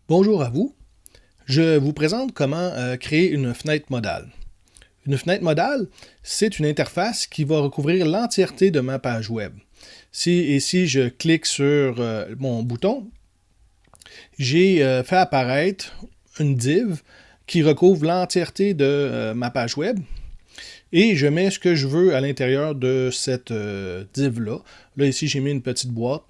Bonjour à vous. Je vous présente comment créer une fenêtre modale. Une fenêtre modale, c'est une interface qui va recouvrir l'entièreté de ma page web. Si je clique sur mon bouton, j'ai fait apparaître une div qui recouvre l'entièreté de ma page web et je mets ce que je veux à l'intérieur de cette div-là. Là, ici, j'ai mis une petite boîte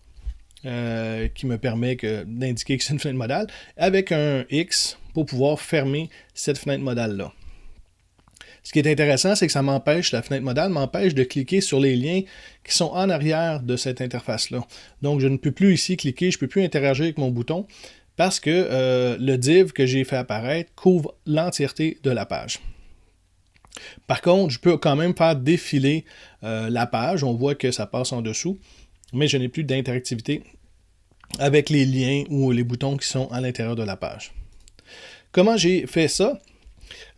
qui me permet d'indiquer que c'est une fenêtre modale, avec un X pour pouvoir fermer cette fenêtre modale-là. Ce qui est intéressant, c'est que ça m'empêche, la fenêtre modale m'empêche de cliquer sur les liens qui sont en arrière de cette interface-là. Donc, je ne peux plus ici cliquer, je ne peux plus interagir avec mon bouton parce que le div que j'ai fait apparaître couvre l'entièreté de la page. Par contre, je peux quand même faire défiler la page. On voit que ça passe en dessous, mais je n'ai plus d'interactivité avec les liens ou les boutons qui sont à l'intérieur de la page. Comment j'ai fait ça?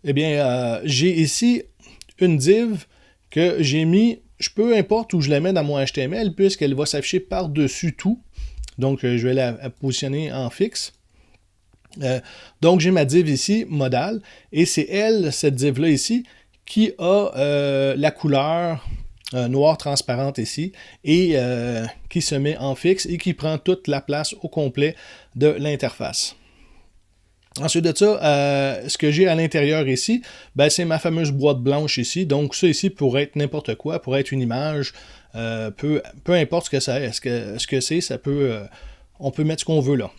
Eh bien, j'ai ici une div que j'ai mis, peu importe où je la mets dans mon HTML, puisqu'elle va s'afficher par-dessus tout. Donc, je vais la positionner en fixe. Donc, j'ai ma div ici, modale, et c'est elle, cette div-là ici, qui a la couleur noire transparente ici, et qui se met en fixe et qui prend toute la place au complet de l'interface. Ensuite de ça, ce que j'ai à l'intérieur ici, ben, c'est ma fameuse boîte blanche ici. Donc ça ici pourrait être n'importe quoi, pourrait être une image, peu importe ce que c'est, on peut mettre ce qu'on veut là.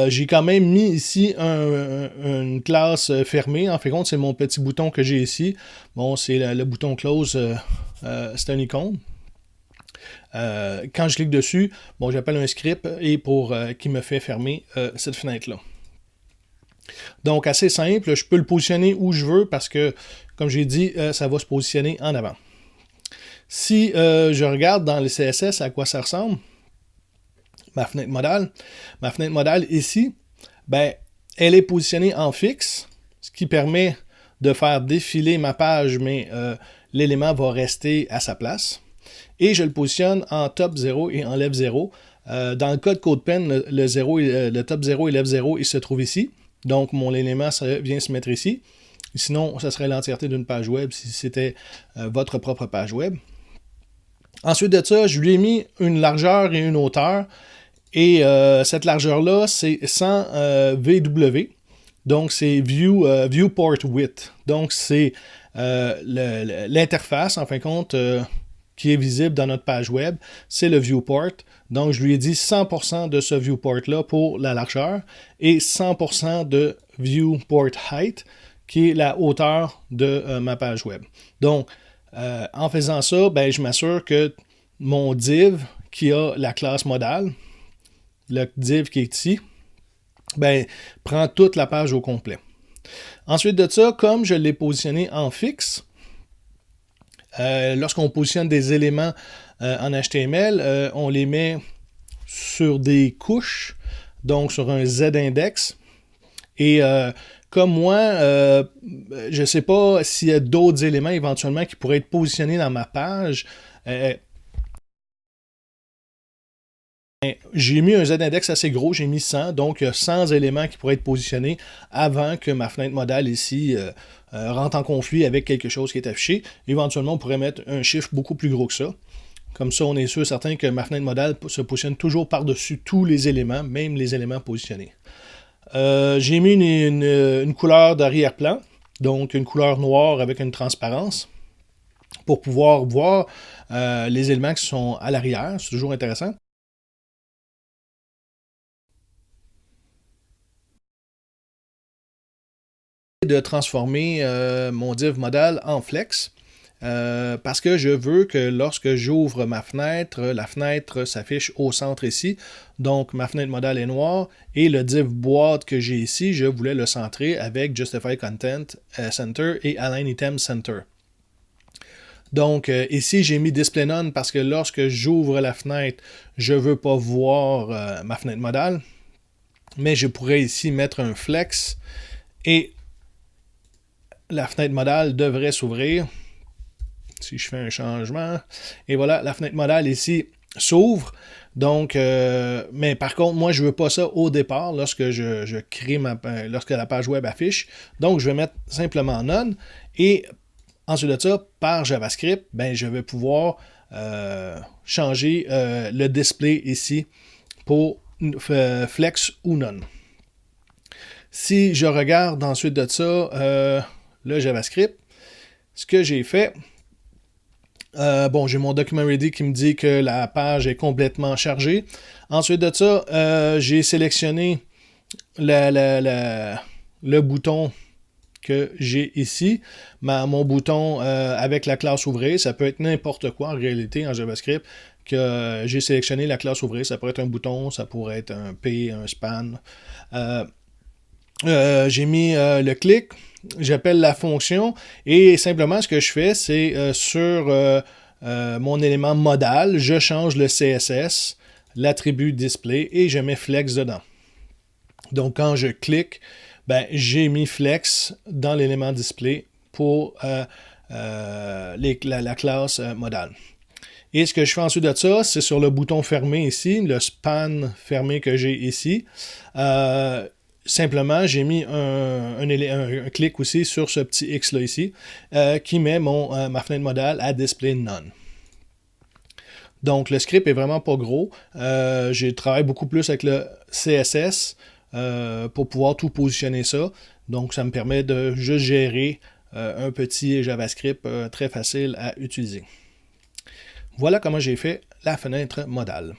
J'ai quand même mis ici une classe fermée. En fait, compte, c'est mon petit bouton que j'ai ici. Bon, c'est le bouton close, c'est un icône. Quand je clique dessus, bon, j'appelle un script et qui me fait fermer cette fenêtre-là. Donc, assez simple, je peux le positionner où je veux parce que, comme j'ai dit, ça va se positionner en avant. Si je regarde dans le CSS à quoi ça ressemble, ma fenêtre modale ici, ben, elle est positionnée en fixe, ce qui permet de faire défiler ma page, mais l'élément va rester à sa place. Et je le positionne en top 0 et en left 0. Dans le cas de CodePen, le top 0 et left 0, il se trouve ici. Donc, mon élément vient se mettre ici. Sinon, ça serait l'entièreté d'une page web si c'était votre propre page web. Ensuite de ça, je lui ai mis une largeur et une hauteur. Et cette largeur-là, c'est 100 VW. Donc, c'est Viewport Width. Donc, c'est l'interface, en fin de compte, qui est visible dans notre page web, c'est le viewport. Donc, je lui ai dit 100% de ce viewport-là pour la largeur et 100% de viewport height, qui est la hauteur de ma page web. Donc, en faisant ça, ben, je m'assure que mon div, qui a la classe modale, le div qui est ici, ben, prend toute la page au complet. Ensuite de ça, comme je l'ai positionné en fixe, lorsqu'on positionne des éléments en HTML, on les met sur des couches, donc sur un Z-index. Et comme moi, je ne sais pas s'il y a d'autres éléments éventuellement qui pourraient être positionnés dans ma page. J'ai mis un Z-index assez gros, j'ai mis 100, donc il y a 100 éléments qui pourraient être positionnés avant que ma fenêtre modale ici rentre en conflit avec quelque chose qui est affiché. Éventuellement, on pourrait mettre un chiffre beaucoup plus gros que ça. Comme ça, on est sûr certain que ma fenêtre modale se positionne toujours par-dessus tous les éléments, même les éléments positionnés. J'ai mis une couleur d'arrière-plan, donc une couleur noire avec une transparence, pour pouvoir voir les éléments qui sont à l'arrière. C'est toujours intéressant. De transformer mon div modal en flex parce que je veux que lorsque j'ouvre ma fenêtre, la fenêtre s'affiche au centre ici. Donc ma fenêtre modale est noire et le div boîte que j'ai ici, je voulais le centrer avec Justify Content Center et Align Item Center. Donc ici j'ai mis Display None parce que lorsque j'ouvre la fenêtre, je ne veux pas voir ma fenêtre modale. Mais je pourrais ici mettre un flex et la fenêtre modale devrait s'ouvrir. Si je fais un changement. Et voilà, la fenêtre modale ici s'ouvre. Donc, mais par contre, moi, je ne veux pas ça au départ lorsque je crée lorsque la page web affiche. Donc, je vais mettre simplement none. Et ensuite de ça, par JavaScript, ben, je vais pouvoir changer le display ici pour flex ou none. Si je regarde ensuite de ça le JavaScript, ce que j'ai fait, bon, j'ai mon document ready qui me dit que la page est complètement chargée. Ensuite de ça, j'ai sélectionné le bouton que j'ai ici. Mon bouton avec la classe ouvrir, ça peut être n'importe quoi en réalité en JavaScript, que j'ai sélectionné la classe ouvrir. Ça pourrait être un bouton, ça pourrait être un P, un span. J'ai mis le clic, j'appelle la fonction et simplement ce que je fais, c'est sur mon élément modal, je change le CSS, l'attribut display et je mets flex dedans. Donc quand je clique, ben, j'ai mis flex dans l'élément display pour la classe modale. Et ce que je fais ensuite de ça, c'est sur le bouton fermé ici, le span fermé que j'ai ici. Simplement, j'ai mis un clic aussi sur ce petit X là ici, qui met ma fenêtre modale à display none. Donc le script est vraiment pas gros. J'ai travaillé beaucoup plus avec le CSS pour pouvoir tout positionner ça. Donc ça me permet de juste gérer un petit JavaScript très facile à utiliser. Voilà comment j'ai fait la fenêtre modale.